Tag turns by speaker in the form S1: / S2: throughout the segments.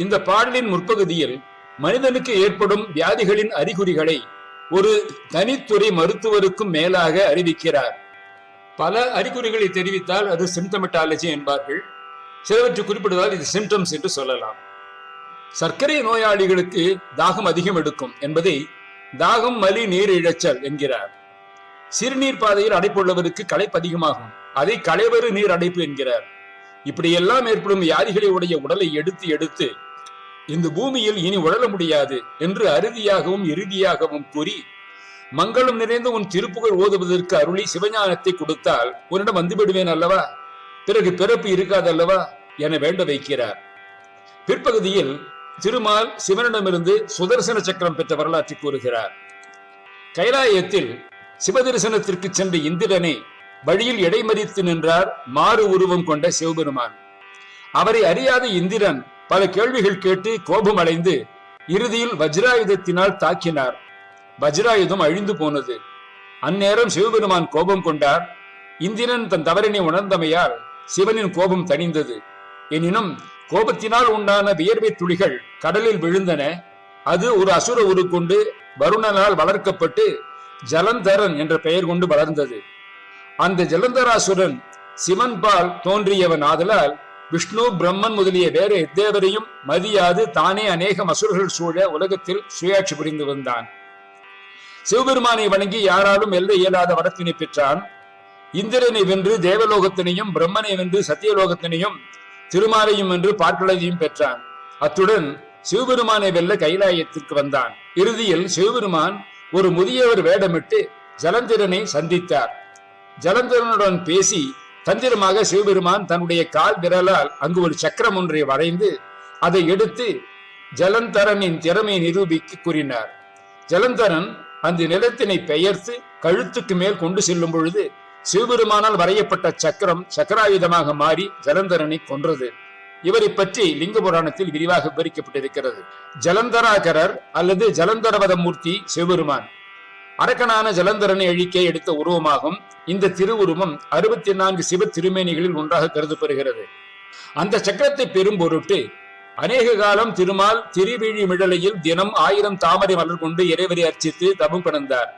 S1: இந்த பாடலின் முற்பகுதியில் மனிதனுக்கு ஏற்படும் வியாதிகளின் அறிகுறிகளை ஒரு தனித்துறை மருத்துவருக்கும் மேலாக அறிவிக்கிறார். பல அறிகுறிகளை தெரிவித்தால் அது சிம்டமெட்டாலஜி என்பார்கள். சிலவற்றை குறிப்பிடுவதால் இது சிம்டம்ஸ் என்று சொல்லலாம். சர்க்கரை நோயாளிகளுக்கு தாகம் அதிகம் எடுக்கும் என்பதை தாகம் மலி நீர் இழைச்சல் என்கிறார். சிறுநீர் பாதையில் அடைப்புள்ளவருக்கு களைப்பு அதிகமாகும், அதை களைவறு நீர் அடைப்பு என்கிறார். இப்படியெல்லாம் ஏற்படும் வியாதிகளை உடைய உடலை எடுத்து எடுத்து இந்த பூமியில் இனி உழல முடியாது என்று அறுதியாகவும் இறுதியாகவும் கூறி, மங்களம் நிறைந்த உன் திருப்புகழ் ஓதுவதற்கு அருளி சிவஞானத்தை கொடுத்தால் உன்னிடம் வந்துவிடுவேன் அல்லவா, பிறகு பிறப்பு இருக்காதல்லவா என வேண்ட வைக்கிறார். பிற்பகுதியில் திருமால் சிவனிடமிருந்து சுதர்சன சக்கரம் பெற்ற வரலாற்றை கூறுகிறார். கைலாயத்தில் சிவதரிசனத்திற்கு சென்ற இந்திரனை வழியில் இடைமறித்து நின்றார் மாறு உருவம் கொண்ட சிவபெருமான். அவரை அறியாத இந்திரன் பல கேள்விகள் கேட்டு கோபம் அடைந்து இறுதியில் வஜ்ராயுதத்தினால் தாக்கினார். வஜ்ராயுதம் அழிந்து போனது. அந்நேரம் சிவபெருமான் கோபம் கொண்டார். இந்திரன் தன் தவறினை உணர்ந்தமையால் சிவனின் கோபம் தணிந்தது. எனினும் கோபத்தினால் உண்டான வியர்வை துளிகள் கடலில் விழுந்தன. அது ஒரு அசுர உருக்கொண்டு வருணனால் வளர்க்கப்பட்டு ஜலந்தரன் என்ற பெயர் கொண்டு வளர்ந்தது. அந்த ஜலந்தராசுரன் சிவன் பால் தோன்றியவன் ஆதலால் விஷ்ணு பிரம்மன் முதலிய வேற எத்தேவரையும் மதியாது தானே அநேகம் அசுரர்கள் சூழ உலகத்தில் சுயாட்சி புரிந்து வந்தான். சிவபெருமானை வணங்கி யாராலும் எல்லை இயலாத வரத்தினை பெற்றான். இந்திரனை வென்று தேவலோகத்தினையும், பிரம்மனை வென்று சத்தியலோகத்தினையும், திருமாலையும் வென்று பாற்கடலையும் பெற்றான். அத்துடன் சிவபெருமானை வெல்ல கைலாயத்திற்கு வந்தான். இறுதியில் சிவபெருமான் ஒரு முதியவர் வேடமிட்டு ஜலந்திரனை சந்தித்தார். ஜலந்திரனுடன் பேசி தந்திரமாக சிவபெருமான் தன்னுடைய கால் விரலால் அங்கு ஒரு சக்கரம் ஒன்றை வரைந்து அதை எடுத்து ஜலந்தரனின் திறமையை நிரூபிக்க கூறினார். ஜலந்தரன் அந்த நிலத்தினை பெயர்த்து கழுத்துக்கு மேல் கொண்டு செல்லும் பொழுது சிவபெருமானால் வரையப்பட்ட சக்கரம் சக்கராயுதமாக மாறி ஜலந்தரனை கொன்றது. இவரை பற்றி லிங்க புராணத்தில் விரிவாக விவரிக்கப்பட்டிருக்கிறது. ஜலந்தராகரர் அல்லது ஜலந்தரவதமூர்த்தி சிவபெருமான் அரக்கனான ஜலந்தரனை அழிக்க எடுத்த உருவமாகும். இந்த திருவுருவம் 64 சிவ திருமேனிகளில் ஒன்றாக கருதப்படுகிறது. அந்த சக்கரத்தை பெரும் பொருட்டு அநேக காலம் திருமால் திருவிழி மிடலையில் தினம் 1000 தாமரை மலர் கொண்டு இறைவரை அர்ச்சித்து தபம் கிடந்தார்.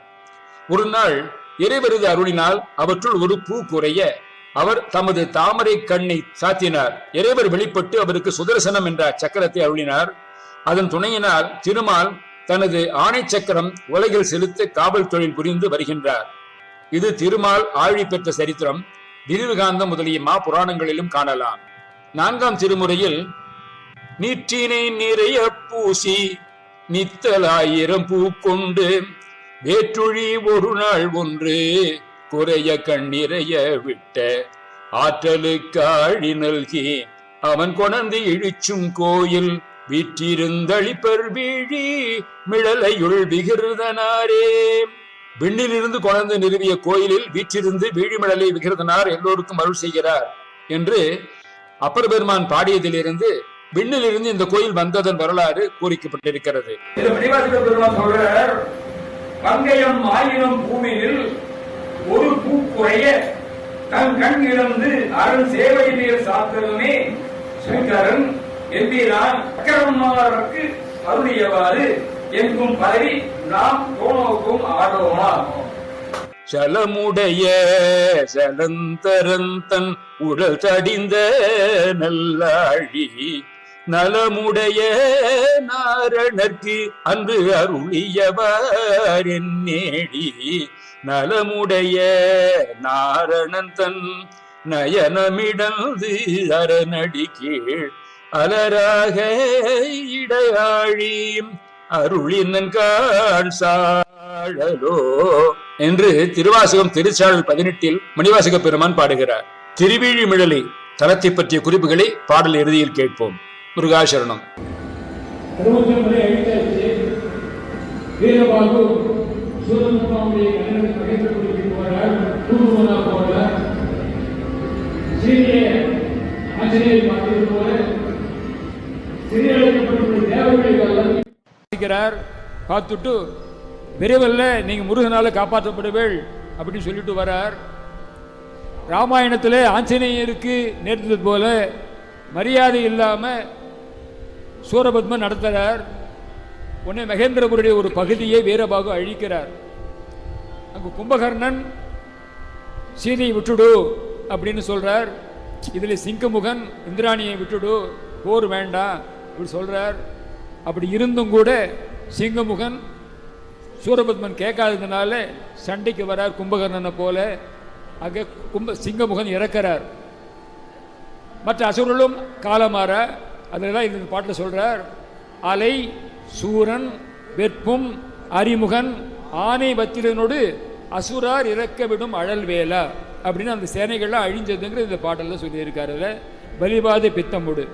S1: ஒரு நாள் இறைவரது அருளினால் அவற்றுள் ஒரு பூ குறைய அவர் தமது தாமரை கண்ணை சாத்தினார். இறைவர் வெளிப்பட்டு அவருக்கு சுதர்சனம் என்ற சக்கரத்தை அருளினார். அதன் துணையினால் திருமால் தனது ஆணை சக்கரம் உலகில் செலுத்த காவல் தொழில் புரிந்து வருகின்றார். இது திருமால் ஆழி பெற்ற சரித்திரம் விரிவுகாந்தம் முதலிய மா புராணங்களிலும் காணலாம். 4ஆம் திருமுறையில் நீற்றினை நிறைய பூசி நித்தலாயிரம் பூ கொண்டு வேற்றுழி ஒரு நாள் ஒன்று குறைய கண்ணிறைய விட்ட ஆற்றலுக்கு ஆழி நல்கி அவன் கொணந்து இழிச்சும் கோயில் வீற்றிருந்தளிப்பர் வீழி மிழலையுள் விகிருதனாரே. விண்ணிலிருந்து கொணர்ந்து நிறுவிய கோயிலில் வீற்றிருந்து வீழிமிழலை விகிருதனார் எல்லோருக்கும் அருள் செய்கிறார் என்று அப்பர் பெருமான் பாடியதிலிருந்து விண்ணிலிருந்து இந்த கோயில் வந்ததன் வரலாறு கூறிக்கப்பட்டிருக்கிறது.
S2: பங்கயம் ஆயிரம் பூமியில் ஒரு பூ குறைய தன் கண் இழந்து அரண் சேவை நீர் சாத்தலுமே சங்கரன் எம்பிரான் சக்கரமாருக்கு அருளியவாறு எங்கும் பரவி நாம் தோணோக்கும் ஆடோமா.
S1: சலமுடைய சலந்தரந்தன் உடல் தடிந்த நல்லாழி நலமுடைய நாரணர்க்கு அன்று அருளியவர் என்னேடி நலமுடைய நாரணன் தன் நயனமிடந்து அரணடி கீழ் அலராக இடையாழி அருளினன் கால் சாழலோ என்று திருவாசகம் திருச்சாழல் 18 மணிவாசக பெருமான் பாடுகிறார். திருவிழிமிழலை தலத்தை பற்றிய குறிப்புகளை பாடல் இறுதியில் கேட்போம். முருகாசரணம்.
S3: பார்த்துட்டு விரைவில் நீங்க முருகனால காப்பாற்றப்படுவீள் அப்படின்னு சொல்லிட்டு வரார். ராமாயணத்தில் ஆஞ்சநேயருக்கு நேர்ந்தது போல மரியாதை இல்லாம சூரபத்மன் நடத்துகிறார். உடனே மகேந்திரபுரிய ஒரு பகுதியை வீரபாகு அழிக்கிறார். அங்கு கும்பகர்ணன் சீதையை விட்டுடு அப்படின்னு சொல்றார். இதில் சிங்கமுகன் இந்திராணியை விட்டுடு, போர் வேண்டாம் இப்படி சொல்றார். அப்படி இருந்தும் கூட சிங்கமுகன் சூரபத்மன் கேட்காததுனால சண்டைக்கு வரார் கும்பகர்ணனை போல. அங்கே சிங்கமுகன் இறக்கிறார். மற்ற அசுரர்களும் காலமாற. அதில் தான் இந்த பாட்டில் சொல்றார், அலை சூரன் வெற்பும் அறிமுகன் ஆனை பத்திரனோடு அசுரார் இறக்க விடும் அழல் வேலா அப்படின்னு அந்த சேனைகள்லாம் அழிஞ்சதுங்கிற இந்த பாட்டெல்லாம் சொல்லியிருக்காரு. பலிபாத பித்தமுடு.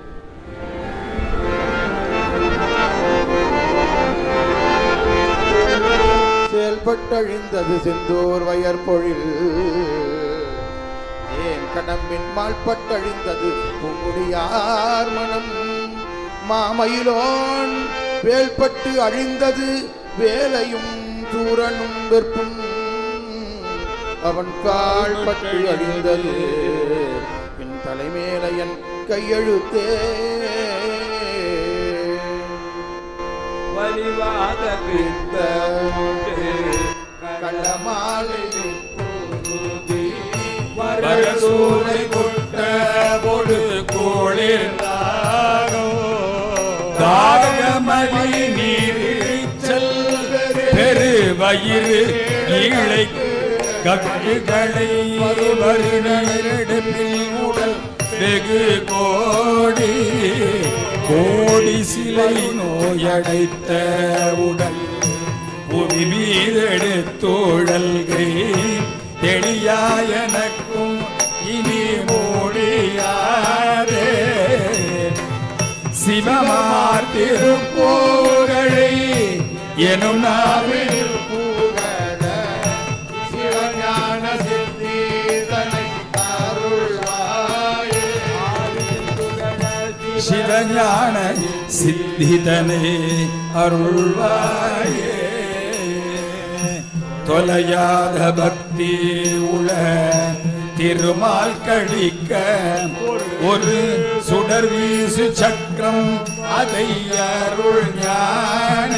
S4: செயல்பட்டழிந்தது செந்தூர் வயற்பொழில், ஏன் கடம்பின் மால்பட்டழிந்தது பூங்குடியார் மனம், மாமயிலோன் வேல்பட்டு அழிந்தது வேலையும் சூரனும் வெற்பும், அவன் கால் பட்டு அழிந்தது என் தலைமேலையன் கையெழுத்தே.
S5: வலிவாத பித்த
S4: கள்ளமாலை
S5: வரசூலை கொட்ட பொடு கோளிர் தாகமலி நீரிச்சல் பெரு வயிறு ஈழை கக்குகளை வருடப்பில் உடல் வெகு கோடி கோடி சிலை நோயடைத்த உடல் புவி மீதெடுத்தோழல்கை தெளியாயனக்கும் இனி மூடியாரே. சிவமார் திருப்போகழை எனும் நாவில்
S4: புகழ சிவஞான சித்தீதனை அருள்வாயே.
S5: சிவஞான சித்திதனை அருள்வாயே. தொலையாத பக்தி உள திருமால் கழிக்க ஒரு சுடர் வீசு சக்கரம் அதை அருள் ஞான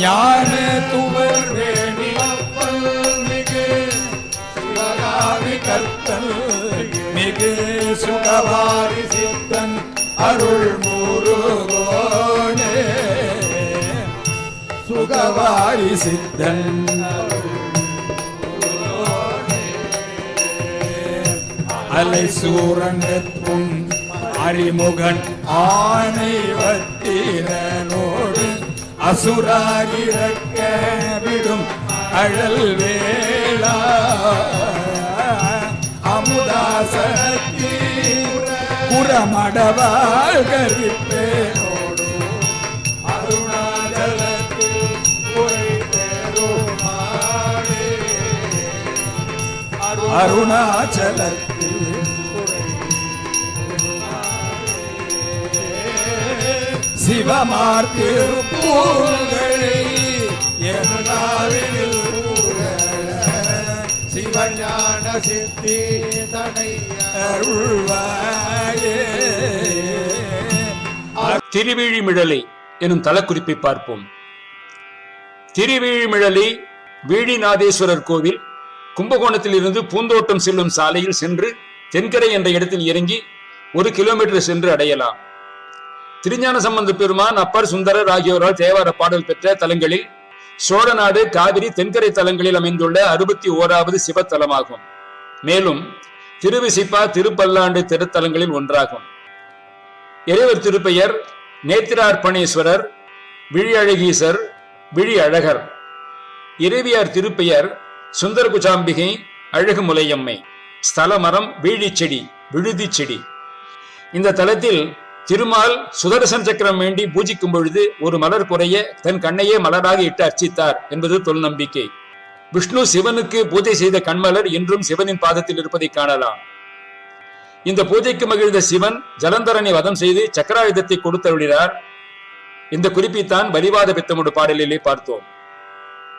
S5: ஞான துவர் வேணி மிகு சிவகாமி கர்த்தல் மிகு சுகவாரி சித்தன் அருள் முருகோனே. சுகவாரி சித்தன் அலை சூரங்கத்தும் அறிமுகன் ஆணை வத்திரனோடு அசுராரிறக்க விடும் அழல் வேளா அமுதாசனத்தி புறமடவாள் கரிப்பேனோடு அருணாச்சலத்தில் உரை பெருமாளே. அருணாச்சலத்தில் சிவமார் திருப்பூர்களை என்னாவில் சிவஞான சித்தி தனை அருள்வாயே.
S1: திருவிழிமிழலை எனும் தலக்குறிப்பை பார்ப்போம். திருவிழிமிழலை வீழிநாதேஸ்வரர் கோவில் கும்பகோணத்தில் இருந்து பூந்தோட்டம் செல்லும் சாலையில் சென்று தென்கரை என்ற இடத்தில் இறங்கி 1 கிலோமீட்டர் சென்று அடையலாம். திருஞான சம்பந்த பெருமான், அப்பர் சுந்தரர் ஆகியோரால் தேவார பாடல் பெற்ற தலங்களில் சோழநாடு காவிரி தென்கரை தலங்களில் அமைந்துள்ள 61வது சிவத்தலமாகும். மேலும் திருவிசிப்பா திருப்பல்லாண்டு திருத்தலங்களில் ஒன்றாகும். இறைவர் திருப்பெயர் நேத்திரார்ப்பணேஸ்வரர், விழியழகீசர், விழி அழகர். இறைவியார் திருப்பெயர் சுந்தரகுஜாம்பிகை, அழகுமுலையம்மை. ஸ்தலமரம் வீழிச்செடி, விழுதி செடி. இந்த தலத்தில் திருமால் சுதர்சன சக்கரம் வேண்டி பூஜிக்கும் பொழுது ஒரு மலர் குறைய தன் கண்ணையே மலராக இட்டு அர்ச்சித்தார் என்பது தொல் நம்பிக்கை. விஷ்ணு சிவனுக்கு பூஜை செய்த கண்மலர் இன்றும் சிவனின் பாதத்தில் இருப்பதை காணலாம். இந்த பூஜைக்கு மகிழ்ந்த சிவன் ஜலந்தரனை வதம் செய்து சக்கராயுதத்தை கொடுத்தருளினார். இந்த குறிப்பைத்தான் பலிவாத பித்தமுடு பாடலிலே பார்த்தோம்.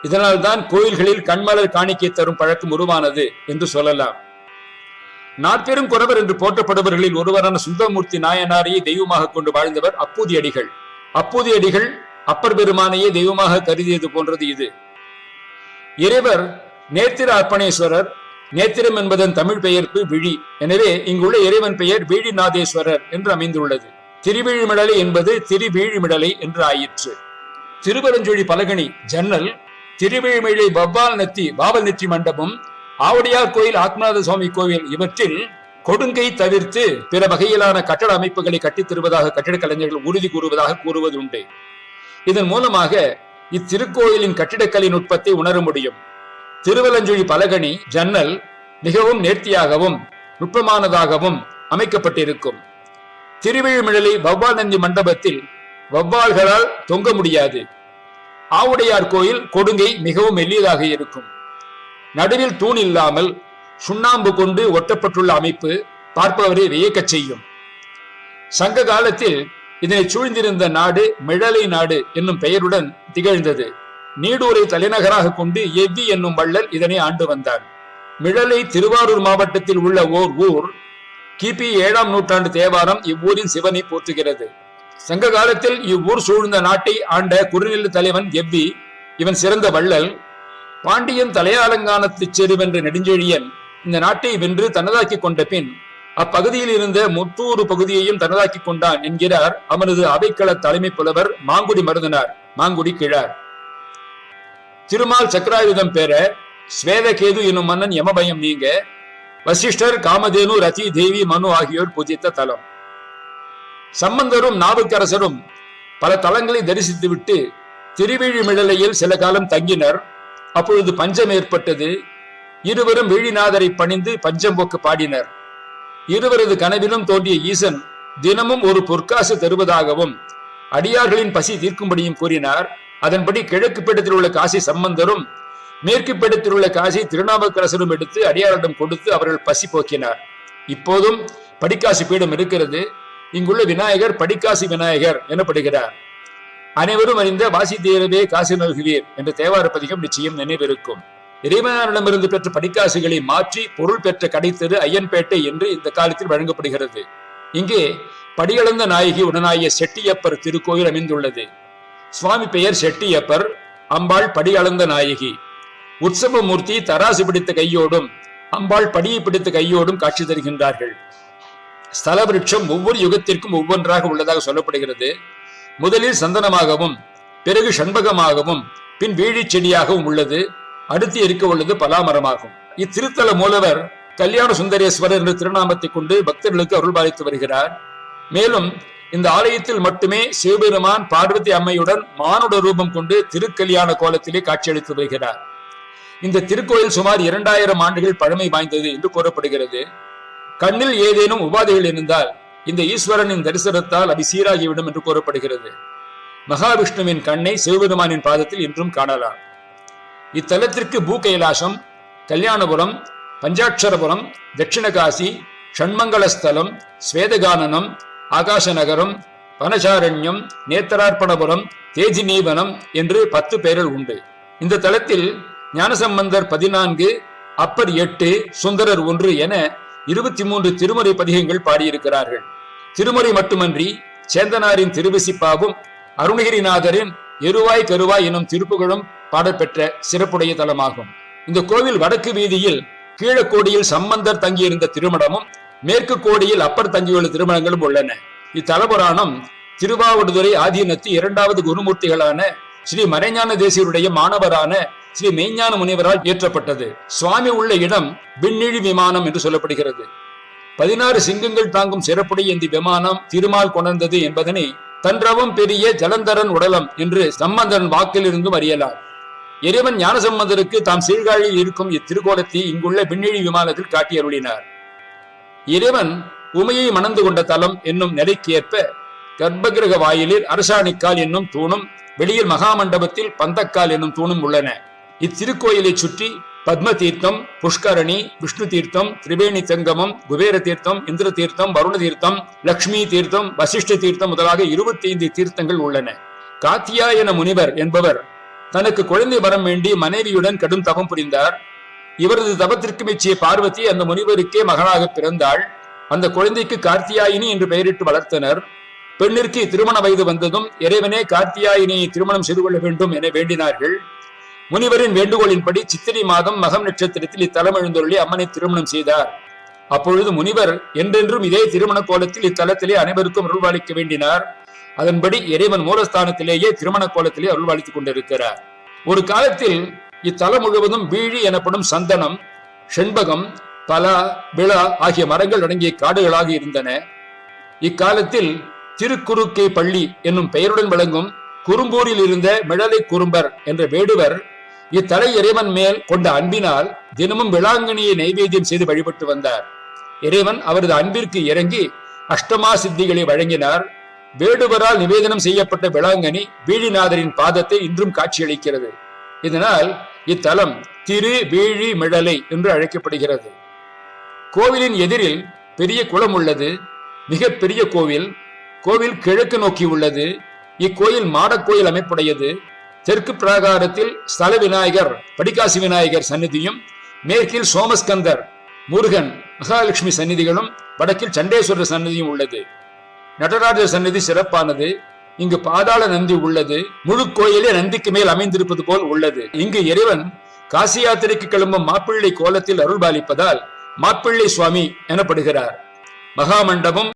S1: இதனால்தான் கோயில்களில் கண்மலர் காணிக்கை தரும் பழக்கம் உருவானது என்று சொல்லலாம். நாற்பெரும் குறவர் என்று போற்றப்படுபவர்களில் ஒருவரான சுந்தரமூர்த்தி நாயனாரையே தெய்வமாக கொண்டு வாழ்ந்தவர் அப்பூதியடிகள். அப்பூதியடிகள் அப்பர் பெருமானையே தெய்வமாக கருதியது போன்றது இது. இறைவர் நேத்திர அர்ப்பணேஸ்வரர். நேத்திரம் என்பதன் தமிழ் பெயர்ப்பு விழி. எனவே இங்குள்ள இறைவன் பெயர் வீழிநாதேஸ்வரர் என்று அமைந்துள்ளது. திருவீழிமிடலை என்பது திருவீழிமிடலை என்று ஆயிற்று. திருவரஞ்சொழி பலகணி ஜன்னல், திருவீழிமிழை வவ்வால் நெற்றி மண்டபம், ஆவுடையார் கோயில், ஆத்மநாத சுவாமி கோவில் இவற்றில் கொடுங்கை தவிர்த்து பிற வகையிலான கட்டட அமைப்புகளை கட்டித் தருவதாக கட்டிடக் கலைஞர்கள் உறுதி கூறுவதாக கூறுவது உண்டு. இதன் மூலமாக இத்திருக்கோயிலின் கட்டிடக்கலை நுட்பத்தை உணர முடியும். திருவலஞ்சொழி பலகணி ஜன்னல் மிகவும் நேர்த்தியாகவும் நுட்பமானதாகவும் அமைக்கப்பட்டிருக்கும். திருவீழிமிழலை வவ்வால் நந்தி மண்டபத்தில் வவ்வால்களால் தொங்க முடியாது. ஆவுடையார் கோயில் கொடுங்கை மிகவும் மெல்லியதாக இருக்கும். நடுவில் தூண் இல்லாமல் சுண்ணாம்பு கொண்டு ஒட்டப்பட்டுள்ள அமைப்பு பார்ப்பவரை வியக்கச் செய்யும். சங்க காலத்தில் இதனை சூழ்ந்திருந்த நாடு மிழலை நாடு என்னும் பெயருடன் திகழ்ந்தது. நீடூரை தலைநகராக கொண்டு எவ்வி என்னும் வள்ளல் இதனை ஆண்டு வந்தார். மிழலை திருவாரூர் மாவட்டத்தில் உள்ள ஓர் ஊர். கிபி 7ஆம் நூற்றாண்டு தேவாரம் இவ்வூரின் சிவனை போற்றுகிறது. சங்க காலத்தில் இவ்வூர் சூழ்ந்த நாட்டை ஆண்ட குறுநில தலைவன் எவ்வி. இவன் சிறந்த வள்ளல். பாண்டியன் தலையாலங்கானத்து செருவென்ற நெடுஞ்செழியன் இந்த நாட்டை வென்று தனதாக்கி கொண்ட பின் அப்பகுதியில் இருந்த முத்தூறு பகுதியையும் தனதாக்கி கொண்டான் என்கிறார் அவனது அவைக்கள தலைமை புலவர் மாங்குடி மருதனார், மாங்குடி கிழார். திருமால் சக்கராயுதம் பெற ஸ்வேதகேது என்னும் மன்னன் யமபயம் நீங்க வசிஷ்டர், காமதேனு, ரதி தேவி, மனு ஆகியோர் பூஜித்த தலம். சம்பந்தரும் நாவுக்கரசரும் பல தலங்களை தரிசித்துவிட்டு திருவீழிமிழலையில் சில காலம் தங்கினர். அப்பொழுது பஞ்சம் ஏற்பட்டது. இருவரும் வீழிநாதரை பணிந்து பஞ்சம் போக்கு பாடினர். இருவரது கனவிலும் தோன்றிய ஈசன் தினமும் ஒரு பொற்காசு தருவதாகவும் அடியார்களின் பசி தீர்க்கும்படியும் கூறினார். அதன்படி கிழக்கு பீடத்தில் உள்ள காசி சம்பந்தரும் மேற்கு பீடத்தில் உள்ள காசி திருநாவுக்கரசரும் எடுத்து அடியாரிடம் கொடுத்து அவர்கள் பசி போக்கினார். இப்போதும் படிக்காசி பீடம் இருக்கிறது. இங்குள்ள விநாயகர் படிக்காசி விநாயகர் எனப்படுகிறார். அனைவரும் அறிந்த வாசி தீரவே காசி நல்குவீர் என்ற தேவார பதிகம் நிச்சயம் நினைவிருக்கும். இறைவனிடமிருந்து பெற்ற படிக்காசுகளை மாற்றி பொருள் பெற்ற கடைத்தெரு ஐயன்பேட்டை என்று இந்த காலத்தில் வழங்கப்படுகிறது. இங்கே படியளந்த நாயகி உடனாகிய செட்டியப்பர் திருக்கோயில் அமைந்துள்ளது. சுவாமி பெயர் செட்டியப்பர், அம்பாள் படியளந்த நாயகி. உற்சவ மூர்த்தி தராசு பிடித்த கையோடும் அம்பாள் படியை பிடித்த கையோடும் காட்சி தருகின்றார்கள். ஸ்தல விருட்சம் ஒவ்வொரு யுகத்திற்கும் ஒவ்வொன்றாக உள்ளதாக சொல்லப்படுகிறது. முதலில் சந்தனமாகவும் பிறகு சண்பகமாகவும் பின் வீழி செடியாகவும் உள்ளது. அடுத்து இருக்க உள்ளது பலாமரமாகும். இத்திருத்தல மூலவர் கல்யாண சுந்தரேஸ்வரர் என்ற திருநாமத்தை கொண்டு பக்தர்களுக்கு அருள் பாலித்து வருகிறார். மேலும் இந்த ஆலயத்தில் மட்டுமே சிவபெருமான் பார்வதி அம்மையுடன் மானுட ரூபம் கொண்டு திருக்கல்யாண கோலத்திலே காட்சியளித்து வருகிறார். இந்த திருக்கோயில் சுமார் 2000 ஆண்டுகள் பழமை வாய்ந்தது என்று கூறப்படுகிறது. கண்ணில் ஏதேனும் உபாதைகள் இருந்தால் இந்த ஈஸ்வரனின் தரிசனத்தால் அவை சீராகிவிடும் என்று கூறப்படுகிறது. மகாவிஷ்ணுவின் கண்ணை சிவபெருமானின் பாதத்தில் இன்றும் காணலாம். இத்தலத்திற்கு பூ கைலாசம், கல்யாணபுரம், பஞ்சாட்சரபுரம், தட்சிணகாசி, ஷண்மங்கலஸ்தலம், ஸ்வேதகானனம், ஆகாச நகரம், வனசாரண்யம், நேத்தரார்ப்பணபுரம், தேஜினீவனம் என்று 10 பெயர்கள் உண்டு. இந்த தலத்தில் ஞானசம்பந்தர் 14, அப்பர் 8, சுந்தரர் 1 என 23 திருமுறை பதிகங்கள் பாடியிருக்கிறார்கள். திருமுறை மட்டுமன்றி சேந்தனாரின் திருவிசிப்பாவும் அருணகிரிநாதரின் எருவாய் கருவாய் எனும் திருப்புகழும் பாடப்பெற்ற சிறப்புடைய தலமாகும். இந்த கோவில் வடக்கு வீதியில் கீழக்கோடியில் சம்பந்தர் தங்கியிருந்த திருமணமும் மேற்கு கோடியில் அப்பர் தங்கியுள்ள திருமணங்களும் உள்ளன. இத்தலபுராணம் திருவாவடுதுறை ஆதீனத்து 2வது குருமூர்த்திகளான ஸ்ரீ மறைஞான தேசியருடைய மாணவரான ஸ்ரீ மெய்ஞான முனிவரால் இயற்றப்பட்டது. சுவாமி உள்ள இடம் விண்ணிழி விமானம் என்று சொல்லப்படுகிறது. 16 சிங்கங்கள் தாங்கும் சிறப்புடைய இந்த விமானம் திருமால் கொணர்ந்தது என்பதனை தன்றவும் பெரிய ஜலந்தரன் உடலம் என்று சம்பந்தரன் வாக்கில் இருந்தும் அறியலாம். இறைவன் ஞானசம்பந்தருக்கு தாம் சீர்காழியில் இருக்கும் இத்திருக்கோலத்தை இங்குள்ள விண்ணிழி விமானத்தில் காட்டி அருளினார். இறைவன் உமையை மணந்து கொண்ட தலம் என்னும் நிலைக்கு ஏற்ப கர்ப்பகிரக வாயிலில் அரசாணிக்கால் என்னும் தூணும், வெளியில் மகாமண்டபத்தில் பந்தக்கால் என்னும் தூணும் உள்ளன. இத்திருக்கோயிலை சுற்றி பத்ம தீர்த்தம், புஷ்கரணி, விஷ்ணு தீர்த்தம், திரிவேணி சங்கமம், குபேர தீர்த்தம், இந்திர தீர்த்தம், வருண தீர்த்தம், லட்சுமி தீர்த்தம், வசிஷ்ட தீர்த்தம் முதலாக 25 தீர்த்தங்கள் உள்ளன. காத்தியாயன முனிவர் என்பவர் தனக்கு குழந்தை வரம் வேண்டி மனைவியுடன் கடும் தவம் புரிந்தார். இவரது தபத்திற்கு மெச்சிய பார்வதி அந்த முனிவருக்கே மகனாக பிறந்தாள். அந்த குழந்தைக்கு கார்த்தியாயினி என்று பெயரிட்டு வளர்த்தனர். பெண்ணிற்கு திருமண வயது வந்ததும் இறைவனே கார்த்தியாயினியை திருமணம் செய்து கொள்ள வேண்டும் என வேண்டினார்கள். முனிவரின் வேண்டுகோளின்படி சித்திரை மாதம் மகம் நட்சத்திரத்தில் இத்தலம் எழுந்தருளி அம்மனை திருமணம் செய்தார். அப்பொழுது முனிவர் என்றென்றும் இதே திருமண கோலத்தில் இத்தலத்திலே அனைவருக்கும் அருள்வாளிக்க வேண்டினார். அதன்படி இறைவன் மூலஸ்தானத்திலேயே திருமண கோலத்திலே அருள்வாளித்துக் கொண்டிருக்கிறார். ஒரு காலத்தில் இத்தலம் முழுவதும் வீழி எனப்படும் சந்தனம், செண்பகம், பலா, விழா ஆகிய மரங்கள் அடங்கிய காடுகளாக இருந்தன. இக்காலத்தில் திருக்குறுக்கை பள்ளி என்னும் பெயருடன் விளங்கும் குறும்பூரில் இருந்த மிழலை குறும்பர் என்ற வேடுவர் இத்தலை இறைவன் மேல் கொண்ட அன்பினால் தினமும் விளாங்கனியை நைவேத்தியம் செய்து வழிபட்டு வந்தார். இறைவன் அவரது அன்பிற்கு இறங்கி அஷ்டமா சித்திகளை வழங்கினார். வேடுவரால் நிவேதனம் செய்யப்பட்ட விளாங்கனி வீழிநாதரின் பாதத்தை இன்றும் காட்சியளிக்கிறது. இதனால் இத்தலம் திரு வீழி மிழலை என்று அழைக்கப்படுகிறது. கோவிலின் எதிரில் பெரிய குளம் உள்ளது. மிக பெரிய கோவில். கோவில் கிழக்கு நோக்கி உள்ளது. இக்கோயில் மாடக்கோயில் அமைப்புடையது. தெற்கு பிராகாரத்தில் ஸ்தல விநாயகர், படிகாசி விநாயகர் சந்நிதியும், மேற்கில் சோமஸ்கந்தர், முருகன், மகாலட்சுமி சந்நிதிகளும், வடக்கில் சண்டேஸ்வரர் சந்நிதியும் உள்ளது. நடராஜர் சந்நிதி சிறப்பானது. இங்கு பாதாள நந்தி உள்ளது. முழு கோயிலே நந்திக்கு மேல் அமைந்திருப்பது போல் உள்ளது. இங்கு இறைவன் காசி யாத்திரைக்கு கிளம்பும் மாப்பிள்ளை கோலத்தில் அருள்பாலிப்பதால் மாப்பிள்ளை சுவாமி எனப்படுகிறார். மகாமண்டபம்